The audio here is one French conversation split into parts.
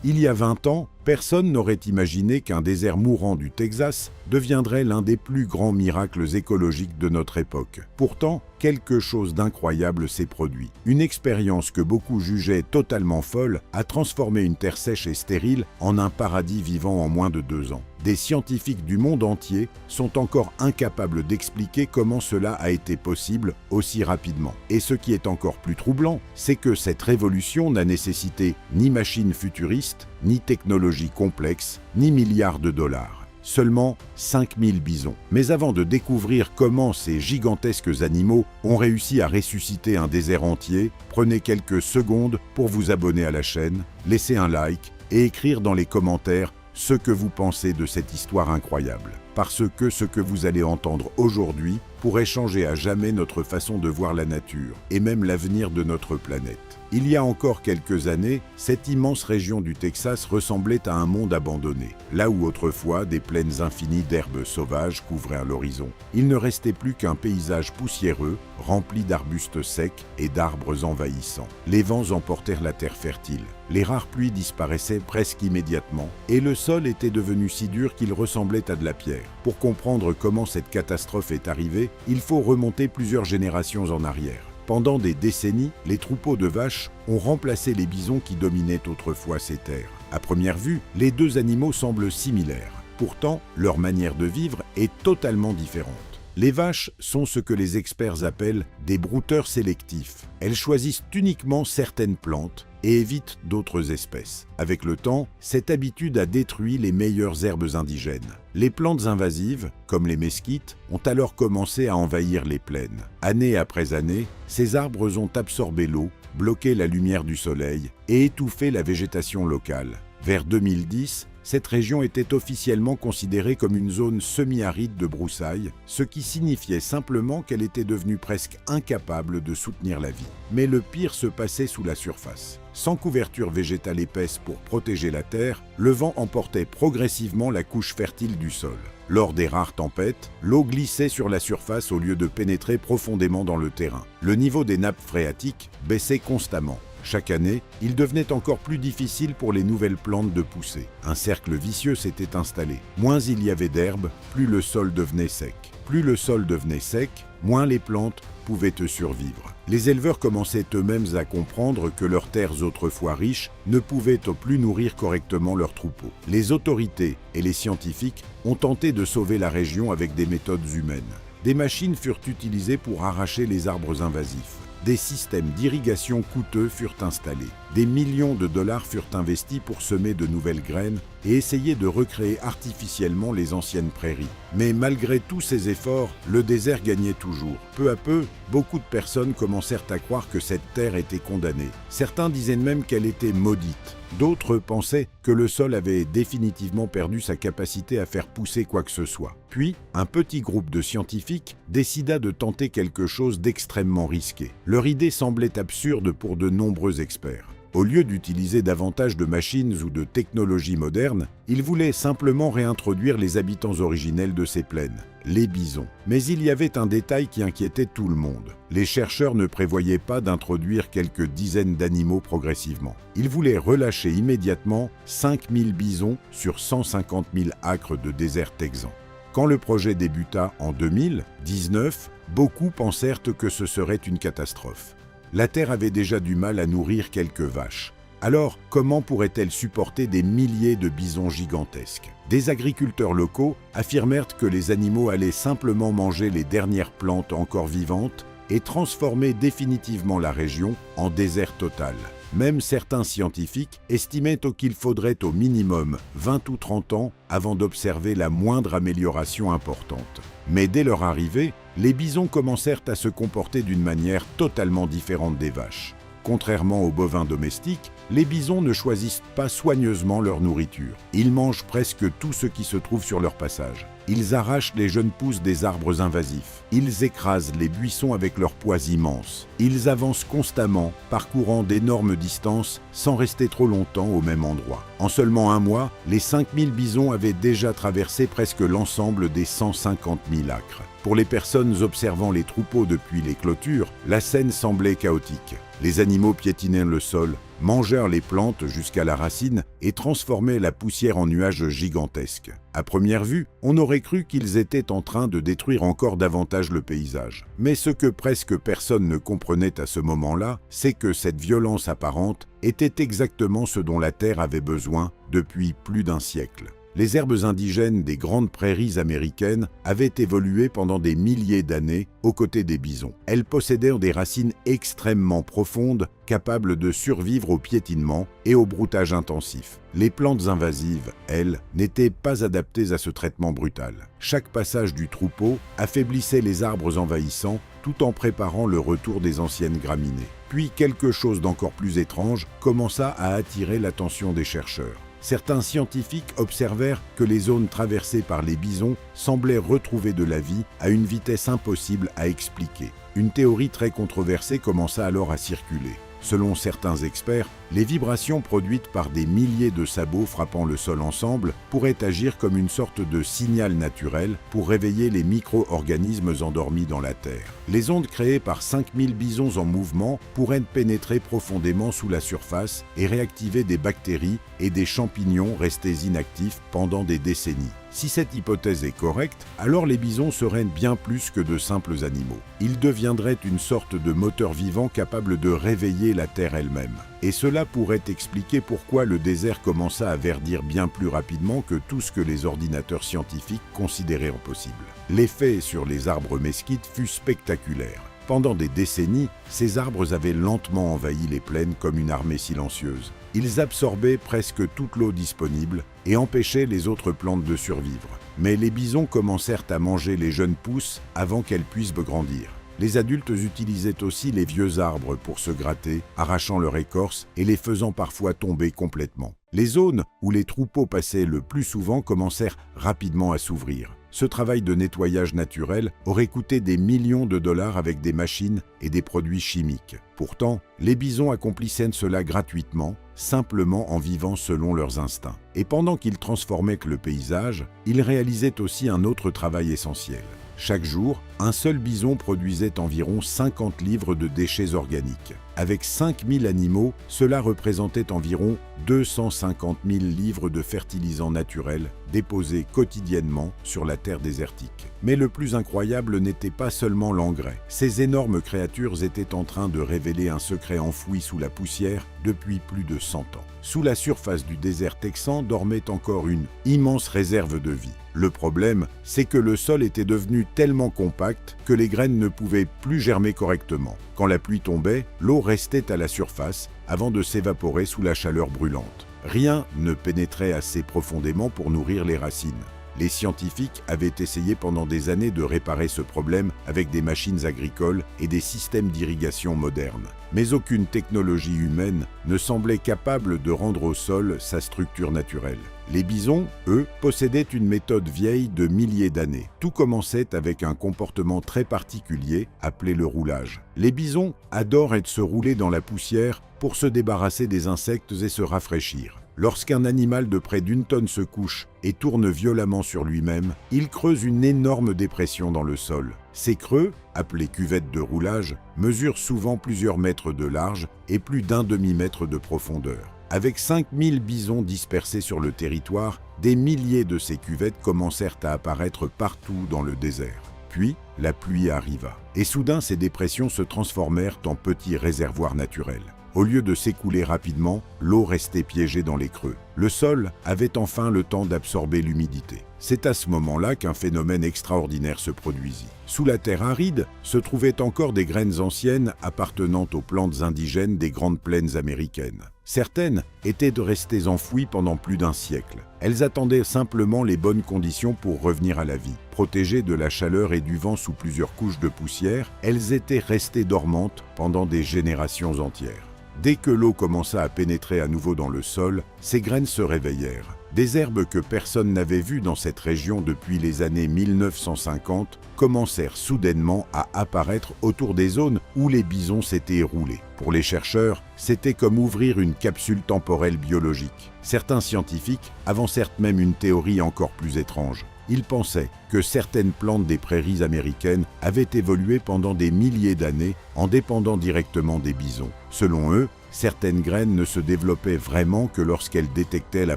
Il y a 20 ans, personne n'aurait imaginé qu'un désert mourant du Texas deviendrait l'un des plus grands miracles écologiques de notre époque. Pourtant, quelque chose d'incroyable s'est produit. Une expérience que beaucoup jugeaient totalement folle a transformé une terre sèche et stérile en un paradis vivant en moins de 2 ans. Des scientifiques du monde entier sont encore incapables d'expliquer comment cela a été possible aussi rapidement. Et ce qui est encore plus troublant, c'est que cette révolution n'a nécessité ni machines futuristes, ni technologies complexes, ni milliards de dollars. Seulement 5000 bisons. Mais avant de découvrir comment ces gigantesques animaux ont réussi à ressusciter un désert entier, prenez quelques secondes pour vous abonner à la chaîne, laisser un like et écrire dans les commentaires ce que vous pensez de cette histoire incroyable. Parce que ce que vous allez entendre aujourd'hui pourrait changer à jamais notre façon de voir la nature et même l'avenir de notre planète. Il y a encore quelques années, cette immense région du Texas ressemblait à un monde abandonné, là où autrefois des plaines infinies d'herbes sauvages couvraient l'horizon. Il ne restait plus qu'un paysage poussiéreux, rempli d'arbustes secs et d'arbres envahissants. Les vents emportèrent la terre fertile, les rares pluies disparaissaient presque immédiatement, et le sol était devenu si dur qu'il ressemblait à de la pierre. Pour comprendre comment cette catastrophe est arrivée, il faut remonter plusieurs générations en arrière. Pendant des décennies, les troupeaux de vaches ont remplacé les bisons qui dominaient autrefois ces terres. À première vue, les deux animaux semblent similaires. Pourtant, leur manière de vivre est totalement différente. Les vaches sont ce que les experts appellent des brouteurs sélectifs. Elles choisissent uniquement certaines plantes et évitent d'autres espèces. Avec le temps, cette habitude a détruit les meilleures herbes indigènes. Les plantes invasives, comme les mesquites, ont alors commencé à envahir les plaines. Année après année, ces arbres ont absorbé l'eau, bloqué la lumière du soleil et étouffé la végétation locale. Vers 2010, cette région était officiellement considérée comme une zone semi-aride de broussailles, ce qui signifiait simplement qu'elle était devenue presque incapable de soutenir la vie. Mais le pire se passait sous la surface. Sans couverture végétale épaisse pour protéger la terre, le vent emportait progressivement la couche fertile du sol. Lors des rares tempêtes, l'eau glissait sur la surface au lieu de pénétrer profondément dans le terrain. Le niveau des nappes phréatiques baissait constamment. Chaque année, il devenait encore plus difficile pour les nouvelles plantes de pousser. Un cercle vicieux s'était installé. Moins il y avait d'herbe, plus le sol devenait sec. Plus le sol devenait sec, moins les plantes pouvaient survivre. Les éleveurs commençaient eux-mêmes à comprendre que leurs terres autrefois riches ne pouvaient plus nourrir correctement leurs troupeaux. Les autorités et les scientifiques ont tenté de sauver la région avec des méthodes humaines. Des machines furent utilisées pour arracher les arbres invasifs. Des systèmes d'irrigation coûteux furent installés. Des millions de dollars furent investis pour semer de nouvelles graines et essayer de recréer artificiellement les anciennes prairies. Mais malgré tous ces efforts, le désert gagnait toujours. Peu à peu, beaucoup de personnes commencèrent à croire que cette terre était condamnée. Certains disaient même qu'elle était maudite. D'autres pensaient que le sol avait définitivement perdu sa capacité à faire pousser quoi que ce soit. Puis, un petit groupe de scientifiques décida de tenter quelque chose d'extrêmement risqué. Leur idée semblait absurde pour de nombreux experts. Au lieu d'utiliser davantage de machines ou de technologies modernes, ils voulaient simplement réintroduire les habitants originels de ces plaines, les bisons. Mais il y avait un détail qui inquiétait tout le monde. Les chercheurs ne prévoyaient pas d'introduire quelques dizaines d'animaux progressivement. Ils voulaient relâcher immédiatement 5000 bisons sur 150 000 acres de désert texan. Quand le projet débuta en 2019, beaucoup pensèrent que ce serait une catastrophe. La terre avait déjà du mal à nourrir quelques vaches. Alors, comment pourrait-elle supporter des milliers de bisons gigantesques? Des agriculteurs locaux affirmèrent que les animaux allaient simplement manger les dernières plantes encore vivantes et transformer définitivement la région en désert total. Même certains scientifiques estimaient qu'il faudrait au minimum 20 ou 30 ans avant d'observer la moindre amélioration importante. Mais dès leur arrivée, les bisons commencèrent à se comporter d'une manière totalement différente des vaches. Contrairement aux bovins domestiques, les bisons ne choisissent pas soigneusement leur nourriture. Ils mangent presque tout ce qui se trouve sur leur passage. Ils arrachent les jeunes pousses des arbres invasifs. Ils écrasent les buissons avec leurs poids immenses. Ils avancent constamment, parcourant d'énormes distances sans rester trop longtemps au même endroit. En seulement un mois, les 5000 bisons avaient déjà traversé presque l'ensemble des 150 000 acres. Pour les personnes observant les troupeaux depuis les clôtures, la scène semblait chaotique. Les animaux piétinaient le sol, mangèrent les plantes jusqu'à la racine et transformaient la poussière en nuages gigantesques. À première vue, on aurait cru qu'ils étaient en train de détruire encore davantage le paysage. Mais ce que presque personne ne comprenait à ce moment-là, c'est que cette violence apparente était exactement ce dont la Terre avait besoin depuis plus d'un siècle. Les herbes indigènes des grandes prairies américaines avaient évolué pendant des milliers d'années aux côtés des bisons. Elles possédaient des racines extrêmement profondes, capables de survivre au piétinement et au broutage intensif. Les plantes invasives, elles, n'étaient pas adaptées à ce traitement brutal. Chaque passage du troupeau affaiblissait les arbres envahissants tout en préparant le retour des anciennes graminées. Puis quelque chose d'encore plus étrange commença à attirer l'attention des chercheurs. Certains scientifiques observèrent que les zones traversées par les bisons semblaient retrouver de la vie à une vitesse impossible à expliquer. Une théorie très controversée commença alors à circuler. Selon certains experts, les vibrations produites par des milliers de sabots frappant le sol ensemble pourraient agir comme une sorte de signal naturel pour réveiller les micro-organismes endormis dans la Terre. Les ondes créées par 5000 bisons en mouvement pourraient pénétrer profondément sous la surface et réactiver des bactéries et des champignons restés inactifs pendant des décennies. Si cette hypothèse est correcte, alors les bisons seraient bien plus que de simples animaux. Ils deviendraient une sorte de moteur vivant capable de réveiller la Terre elle-même. Et cela pourrait expliquer pourquoi le désert commença à verdir bien plus rapidement que tout ce que les ordinateurs scientifiques considéraient impossible. L'effet sur les arbres mesquites fut spectaculaire. Pendant des décennies, ces arbres avaient lentement envahi les plaines comme une armée silencieuse. Ils absorbaient presque toute l'eau disponible et empêchaient les autres plantes de survivre. Mais les bisons commencèrent à manger les jeunes pousses avant qu'elles puissent grandir. Les adultes utilisaient aussi les vieux arbres pour se gratter, arrachant leur écorce et les faisant parfois tomber complètement. Les zones où les troupeaux passaient le plus souvent commencèrent rapidement à s'ouvrir. Ce travail de nettoyage naturel aurait coûté des millions de dollars avec des machines et des produits chimiques. Pourtant, les bisons accomplissaient cela gratuitement, simplement en vivant selon leurs instincts. Et pendant qu'ils transformaient le paysage, ils réalisaient aussi un autre travail essentiel. Chaque jour, un seul bison produisait environ 50 livres de déchets organiques. Avec 5000 animaux, cela représentait environ 250 000 livres de fertilisants naturels déposés quotidiennement sur la terre désertique. Mais le plus incroyable n'était pas seulement l'engrais. Ces énormes créatures étaient en train de révéler un secret enfoui sous la poussière depuis plus de 100 ans. Sous la surface du désert texan dormait encore une immense réserve de vie. Le problème, c'est que le sol était devenu tellement compact que les graines ne pouvaient plus germer correctement. Quand la pluie tombait, l'eau restait à la surface avant de s'évaporer sous la chaleur brûlante. Rien ne pénétrait assez profondément pour nourrir les racines. Les scientifiques avaient essayé pendant des années de réparer ce problème avec des machines agricoles et des systèmes d'irrigation modernes. Mais aucune technologie humaine ne semblait capable de rendre au sol sa structure naturelle. Les bisons, eux, possédaient une méthode vieille de milliers d'années. Tout commençait avec un comportement très particulier appelé le roulage. Les bisons adorent se rouler dans la poussière pour se débarrasser des insectes et se rafraîchir. Lorsqu'un animal de près d'1 tonne se couche et tourne violemment sur lui-même, il creuse une énorme dépression dans le sol. Ces creux, appelés cuvettes de roulage, mesurent souvent plusieurs mètres de large et plus d'1 demi-mètre de profondeur. Avec 5000 bisons dispersés sur le territoire, des milliers de ces cuvettes commencèrent à apparaître partout dans le désert. Puis, la pluie arriva. Et soudain, ces dépressions se transformèrent en petits réservoirs naturels. Au lieu de s'écouler rapidement, l'eau restait piégée dans les creux. Le sol avait enfin le temps d'absorber l'humidité. C'est à ce moment-là qu'un phénomène extraordinaire se produisit. Sous la terre aride se trouvaient encore des graines anciennes appartenant aux plantes indigènes des grandes plaines américaines. Certaines étaient restées enfouies pendant plus d'1 siècle. Elles attendaient simplement les bonnes conditions pour revenir à la vie. Protégées de la chaleur et du vent sous plusieurs couches de poussière, elles étaient restées dormantes pendant des générations entières. Dès que l'eau commença à pénétrer à nouveau dans le sol, ces graines se réveillèrent. Des herbes que personne n'avait vues dans cette région depuis les années 1950 commencèrent soudainement à apparaître autour des zones où les bisons s'étaient roulés. Pour les chercheurs, c'était comme ouvrir une capsule temporelle biologique. Certains scientifiques avancèrent même une théorie encore plus étrange. Ils pensaient que certaines plantes des prairies américaines avaient évolué pendant des milliers d'années en dépendant directement des bisons. Selon eux, Certaines graines ne se développaient vraiment que lorsqu'elles détectaient la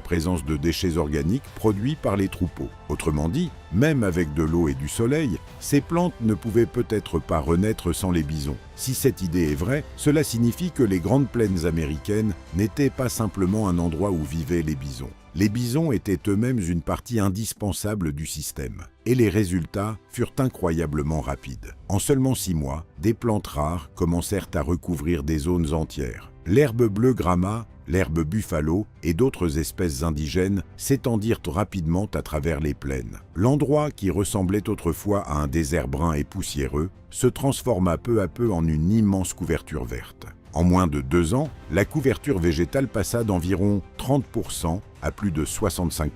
présence de déchets organiques produits par les troupeaux. Autrement dit, même avec de l'eau et du soleil, ces plantes ne pouvaient peut-être pas renaître sans les bisons. Si cette idée est vraie, cela signifie que les grandes plaines américaines n'étaient pas simplement un endroit où vivaient les bisons. Les bisons étaient eux-mêmes une partie indispensable du système. Et les résultats furent incroyablement rapides. En seulement 6 mois, des plantes rares commencèrent à recouvrir des zones entières. L'herbe bleue grama, l'herbe buffalo et d'autres espèces indigènes s'étendirent rapidement à travers les plaines. L'endroit qui ressemblait autrefois à un désert brun et poussiéreux se transforma peu à peu en une immense couverture verte. En moins de 2 ans, la couverture végétale passa d'environ 30% à plus de 65%.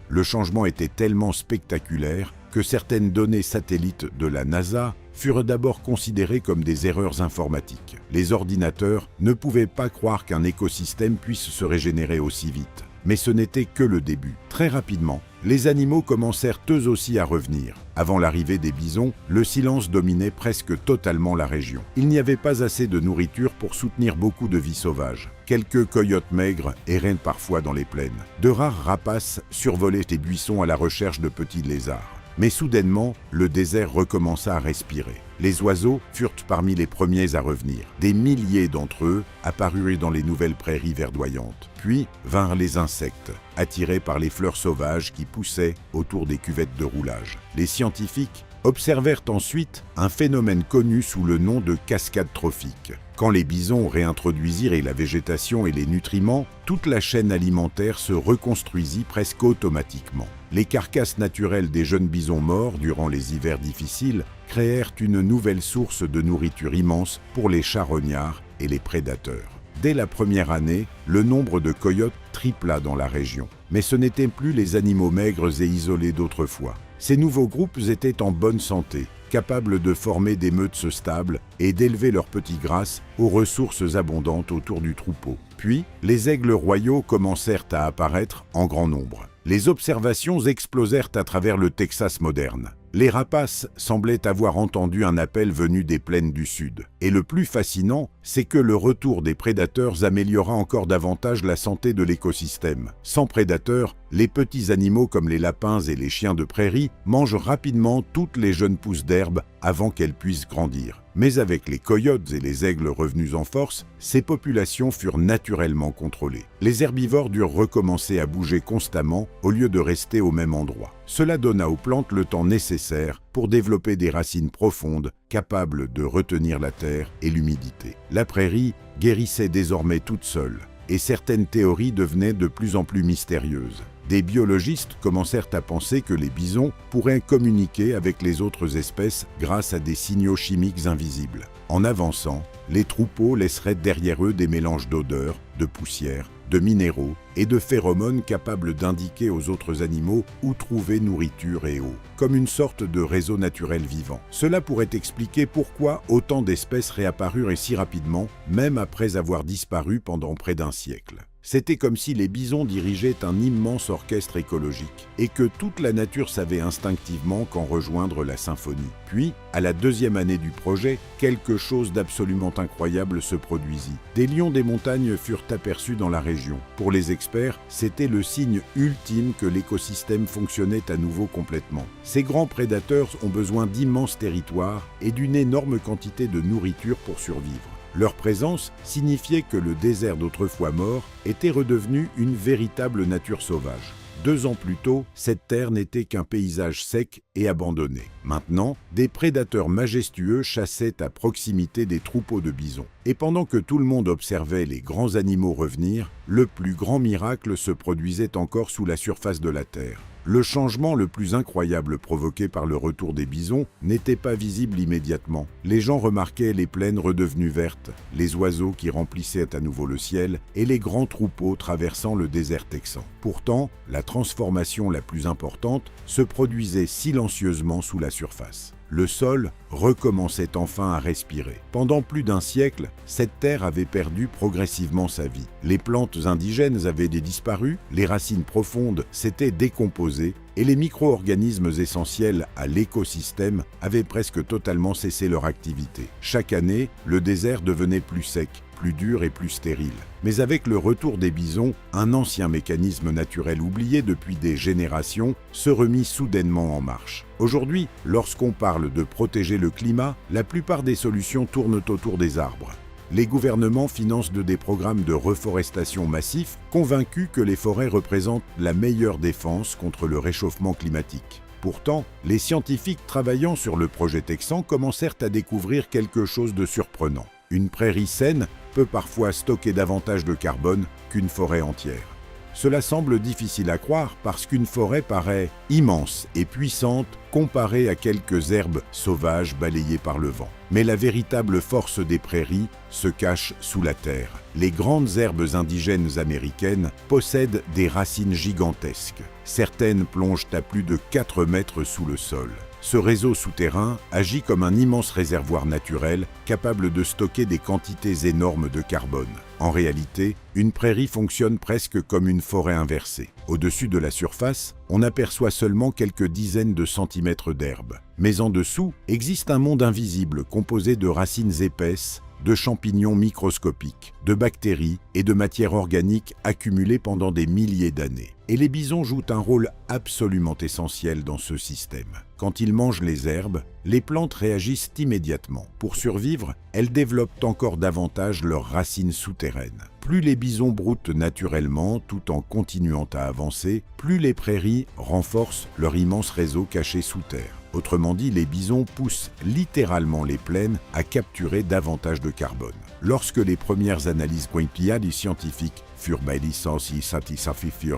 Le changement était tellement spectaculaire que certaines données satellites de la NASA furent d'abord considérées comme des erreurs informatiques. Les ordinateurs ne pouvaient pas croire qu'un écosystème puisse se régénérer aussi vite. Mais ce n'était que le début. Très rapidement, les animaux commencèrent eux aussi à revenir. Avant l'arrivée des bisons, le silence dominait presque totalement la région. Il n'y avait pas assez de nourriture pour soutenir beaucoup de vie sauvage. Quelques coyotes maigres erraient parfois dans les plaines. De rares rapaces survolaient les buissons à la recherche de petits lézards. Mais soudainement, le désert recommença à respirer. Les oiseaux furent parmi les premiers à revenir. Des milliers d'entre eux apparurent dans les nouvelles prairies verdoyantes. Puis vinrent les insectes, attirés par les fleurs sauvages qui poussaient autour des cuvettes de roulage. Les scientifiques observèrent ensuite un phénomène connu sous le nom de cascade trophique. Quand les bisons réintroduisirent la végétation et les nutriments, toute la chaîne alimentaire se reconstruisit presque automatiquement. Les carcasses naturelles des jeunes bisons morts durant les hivers difficiles créèrent une nouvelle source de nourriture immense pour les charognards et les prédateurs. Dès la première année, le nombre de coyotes tripla dans la région. Mais ce n'étaient plus les animaux maigres et isolés d'autrefois. Ces nouveaux groupes étaient en bonne santé, capables de former des meutes stables et d'élever leurs petits grâce aux ressources abondantes autour du troupeau. Puis, les aigles royaux commencèrent à apparaître en grand nombre. Les observations explosèrent à travers le Texas moderne. Les rapaces semblaient avoir entendu un appel venu des plaines du sud. Et le plus fascinant, c'est que le retour des prédateurs améliora encore davantage la santé de l'écosystème. Sans prédateurs, les petits animaux comme les lapins et les chiens de prairie mangent rapidement toutes les jeunes pousses d'herbe avant qu'elles puissent grandir. Mais avec les coyotes et les aigles revenus en force, ces populations furent naturellement contrôlées. Les herbivores durent recommencer à bouger constamment au lieu de rester au même endroit. Cela donna aux plantes le temps nécessaire pour développer des racines profondes capables de retenir la terre et l'humidité. La prairie guérissait désormais toute seule, et certaines théories devenaient de plus en plus mystérieuses. Des biologistes commencèrent à penser que les bisons pourraient communiquer avec les autres espèces grâce à des signaux chimiques invisibles. En avançant, les troupeaux laisseraient derrière eux des mélanges d'odeurs, de poussière, de minéraux et de phéromones capables d'indiquer aux autres animaux où trouver nourriture et eau, comme une sorte de réseau naturel vivant. Cela pourrait expliquer pourquoi autant d'espèces réapparurent si rapidement, même après avoir disparu pendant près d'un siècle. C'était comme si les bisons dirigeaient un immense orchestre écologique et que toute la nature savait instinctivement quand rejoindre la symphonie. Puis, à la 2e année du projet, quelque chose d'absolument incroyable se produisit. Des lions des montagnes furent aperçus dans la région. Pour les experts, c'était le signe ultime que l'écosystème fonctionnait à nouveau complètement. Ces grands prédateurs ont besoin d'immenses territoires et d'une énorme quantité de nourriture pour survivre. Leur présence signifiait que le désert d'autrefois mort était redevenu une véritable nature sauvage. 2 ans plus tôt, cette terre n'était qu'un paysage sec et abandonné. Maintenant, des prédateurs majestueux chassaient à proximité des troupeaux de bisons. Et pendant que tout le monde observait les grands animaux revenir, le plus grand miracle se produisait encore sous la surface de la terre. Le changement le plus incroyable provoqué par le retour des bisons n'était pas visible immédiatement. Les gens remarquaient les plaines redevenues vertes, les oiseaux qui remplissaient à nouveau le ciel et les grands troupeaux traversant le désert texan. Pourtant, la transformation la plus importante se produisait silencieusement sous la surface. Le sol recommençait enfin à respirer. Pendant plus d'1 siècle, cette terre avait perdu progressivement sa vie. Les plantes indigènes avaient disparu, les racines profondes s'étaient décomposées et les micro-organismes essentiels à l'écosystème avaient presque totalement cessé leur activité. Chaque année, le désert devenait plus sec, plus dur et plus stérile. Mais avec le retour des bisons, un ancien mécanisme naturel oublié depuis des générations se remit soudainement en marche. Aujourd'hui, lorsqu'on parle de protéger le climat, la plupart des solutions tournent autour des arbres. Les gouvernements financent des programmes de reforestation massifs, convaincus que les forêts représentent la meilleure défense contre le réchauffement climatique. Pourtant, les scientifiques travaillant sur le projet texan commencèrent à découvrir quelque chose de surprenant. Une prairie saine peut parfois stocker davantage de carbone qu'une forêt entière. Cela semble difficile à croire parce qu'une forêt paraît immense et puissante comparée à quelques herbes sauvages balayées par le vent. Mais la véritable force des prairies se cache sous la terre. Les grandes herbes indigènes américaines possèdent des racines gigantesques. Certaines plongent à plus de 4 mètres sous le sol. Ce réseau souterrain agit comme un immense réservoir naturel capable de stocker des quantités énormes de carbone. En réalité, une prairie fonctionne presque comme une forêt inversée. Au-dessus de la surface, on aperçoit seulement quelques dizaines de centimètres d'herbe. Mais en dessous, existe un monde invisible composé de racines épaisses, de champignons microscopiques, de bactéries et de matières organiques accumulées pendant des milliers d'années. Et les bisons jouent un rôle absolument essentiel dans ce système. Quand ils mangent les herbes, les plantes réagissent immédiatement. Pour survivre, elles développent encore davantage leurs racines souterraines. Plus les bisons broutent naturellement tout en continuant à avancer, plus les prairies renforcent leur immense réseau caché sous terre. Autrement dit, les bisons poussent littéralement les plaines à capturer davantage de carbone. Lorsque les premières analyses quantitative scientifiques furent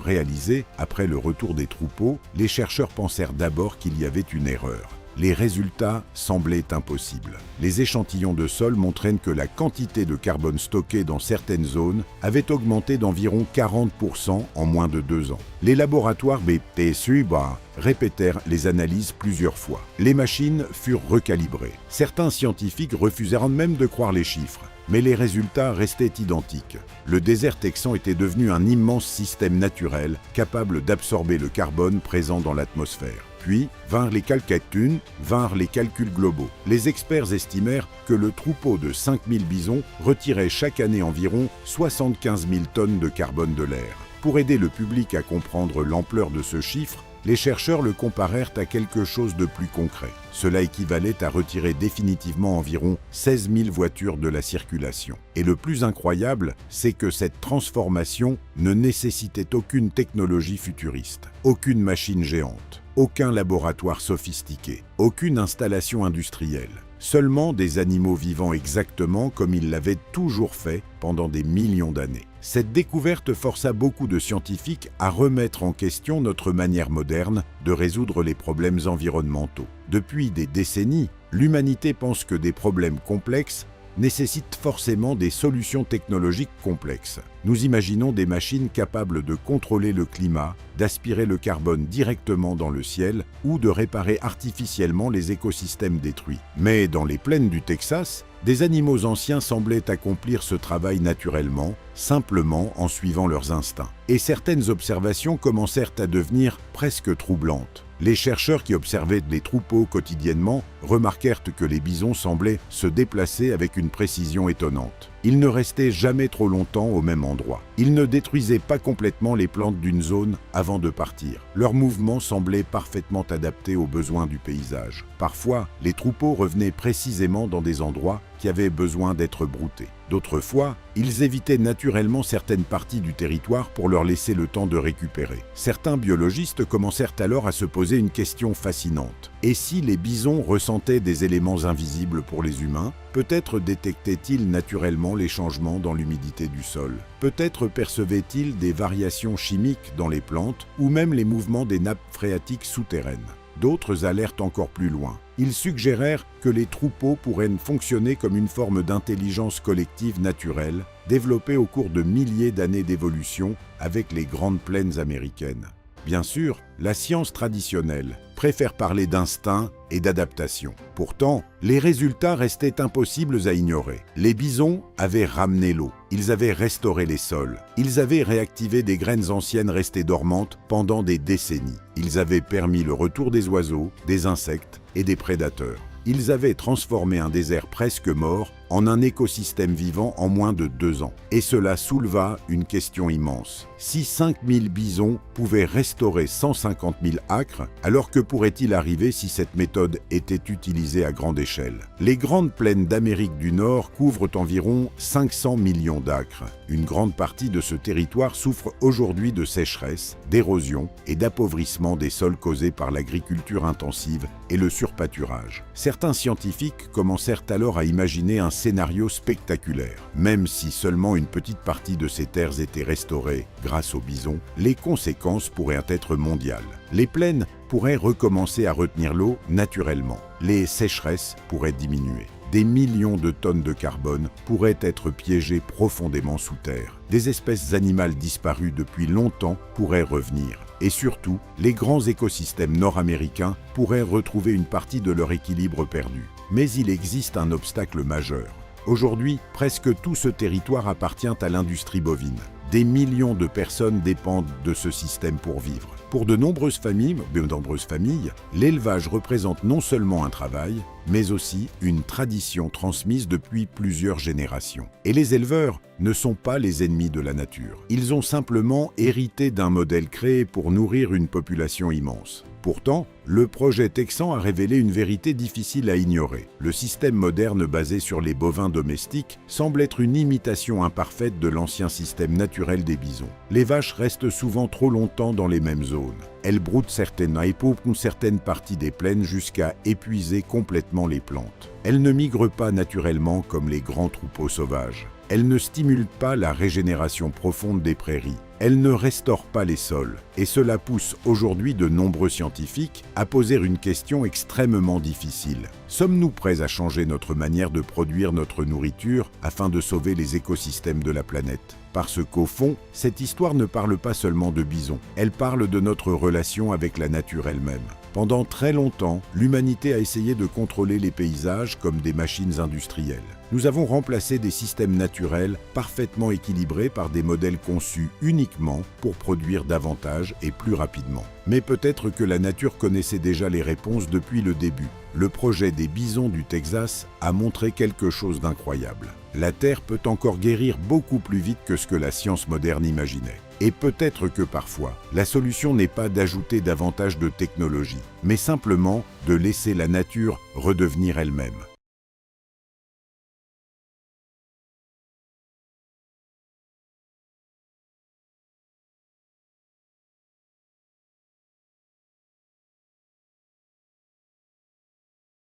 réalisées après le retour des troupeaux, les chercheurs pensèrent d'abord qu'il y avait une erreur. Les résultats semblaient impossibles. Les échantillons de sol montraient que la quantité de carbone stockée dans certaines zones avait augmenté d'environ 40% en moins de 2 ans. Les laboratoires BTSUBA répétèrent les analyses plusieurs fois. Les machines furent recalibrées. Certains scientifiques refusèrent même de croire les chiffres. Mais les résultats restaient identiques. Le désert texan était devenu un immense système naturel capable d'absorber le carbone présent dans l'atmosphère. Puis vinrent les calculs globaux. Les experts estimèrent que le troupeau de 5000 bisons retirait chaque année environ 75 000 tonnes de carbone de l'air. Pour aider le public à comprendre l'ampleur de ce chiffre, les chercheurs le comparèrent à quelque chose de plus concret. Cela équivalait à retirer définitivement environ 16 000 voitures de la circulation. Et le plus incroyable, c'est que cette transformation ne nécessitait aucune technologie futuriste, aucune machine géante, aucun laboratoire sophistiqué, aucune installation industrielle. Seulement des animaux vivant exactement comme ils l'avaient toujours fait pendant des millions d'années. Cette découverte força beaucoup de scientifiques à remettre en question notre manière moderne de résoudre les problèmes environnementaux. Depuis des décennies, l'humanité pense que des problèmes complexes nécessitent forcément des solutions technologiques complexes. Nous imaginons des machines capables de contrôler le climat, d'aspirer le carbone directement dans le ciel ou de réparer artificiellement les écosystèmes détruits. Mais dans les plaines du Texas, des animaux anciens semblaient accomplir ce travail naturellement, simplement en suivant leurs instincts. Et certaines observations commencèrent à devenir presque troublantes. Les chercheurs qui observaient les troupeaux quotidiennement remarquèrent que les bisons semblaient se déplacer avec une précision étonnante. Ils ne restaient jamais trop longtemps au même endroit. Ils ne détruisaient pas complètement les plantes d'une zone avant de partir. Leurs mouvements semblaient parfaitement adaptés aux besoins du paysage. Parfois, les troupeaux revenaient précisément dans des endroits qui avaient besoin d'être broutés. D'autres fois, ils évitaient naturellement certaines parties du territoire pour leur laisser le temps de récupérer. Certains biologistes commencèrent alors à se poser une question fascinante. Et si les bisons ressentaient des éléments invisibles pour les humains, peut-être détectaient-ils naturellement les changements dans l'humidité du sol. Peut-être percevaient-ils des variations chimiques dans les plantes ou même les mouvements des nappes phréatiques souterraines. D'autres allèrent encore plus loin. Ils suggérèrent que les troupeaux pourraient fonctionner comme une forme d'intelligence collective naturelle, développée au cours de milliers d'années d'évolution avec les grandes plaines américaines. Bien sûr, la science traditionnelle préfère parler d'instinct et d'adaptation. Pourtant, les résultats restaient impossibles à ignorer. Les bisons avaient ramené l'eau, ils avaient restauré les sols, ils avaient réactivé des graines anciennes restées dormantes pendant des décennies. Ils avaient permis le retour des oiseaux, des insectes et des prédateurs. Ils avaient transformé un désert presque mort en un écosystème vivant en moins de 2 ans. Et cela souleva une question immense. Si 5000 bisons pouvaient restaurer 150 000 acres, alors que pourrait-il arriver si cette méthode était utilisée à grande échelle? Les grandes plaines d'Amérique du Nord couvrent environ 500 millions d'acres. Une grande partie de ce territoire souffre aujourd'hui de sécheresse, d'érosion et d'appauvrissement des sols causés par l'agriculture intensive et le surpâturage. Certains scientifiques commencèrent alors à imaginer un scénario spectaculaire. Même si seulement une petite partie de ces terres était restaurée grâce aux bisons, les conséquences pourraient être mondiales. Les plaines pourraient recommencer à retenir l'eau naturellement. Les sécheresses pourraient diminuer. Des millions de tonnes de carbone pourraient être piégées profondément sous terre. Des espèces animales disparues depuis longtemps pourraient revenir. Et surtout, les grands écosystèmes nord-américains pourraient retrouver une partie de leur équilibre perdu. Mais il existe un obstacle majeur. Aujourd'hui, presque tout ce territoire appartient à l'industrie bovine. Des millions de personnes dépendent de ce système pour vivre. Pour de nombreuses familles, l'élevage représente non seulement un travail, mais aussi une tradition transmise depuis plusieurs générations. Et les éleveurs ne sont pas les ennemis de la nature. Ils ont simplement hérité d'un modèle créé pour nourrir une population immense. Pourtant, le projet texan a révélé une vérité difficile à ignorer. Le système moderne basé sur les bovins domestiques semble être une imitation imparfaite de l'ancien système naturel des bisons. Les vaches restent souvent trop longtemps dans les mêmes zones. Elles broutent certaines parties des plaines jusqu'à épuiser complètement les plantes. Elles ne migrent pas naturellement comme les grands troupeaux sauvages. Elles ne stimulent pas la régénération profonde des prairies. Elles ne restaurent pas les sols. Et cela pousse aujourd'hui de nombreux scientifiques à poser une question extrêmement difficile. Sommes-nous prêts à changer notre manière de produire notre nourriture afin de sauver les écosystèmes de la planète? Parce qu'au fond, cette histoire ne parle pas seulement de bisons. Elle parle de notre relation avec la nature elle-même. Pendant très longtemps, l'humanité a essayé de contrôler les paysages comme des machines industrielles. Nous avons remplacé des systèmes naturels parfaitement équilibrés par des modèles conçus uniquement pour produire davantage et plus rapidement. Mais peut-être que la nature connaissait déjà les réponses depuis le début. Le projet des bisons du Texas a montré quelque chose d'incroyable. La Terre peut encore guérir beaucoup plus vite que ce que la science moderne imaginait. Et peut-être que parfois, la solution n'est pas d'ajouter davantage de technologie, mais simplement de laisser la nature redevenir elle-même.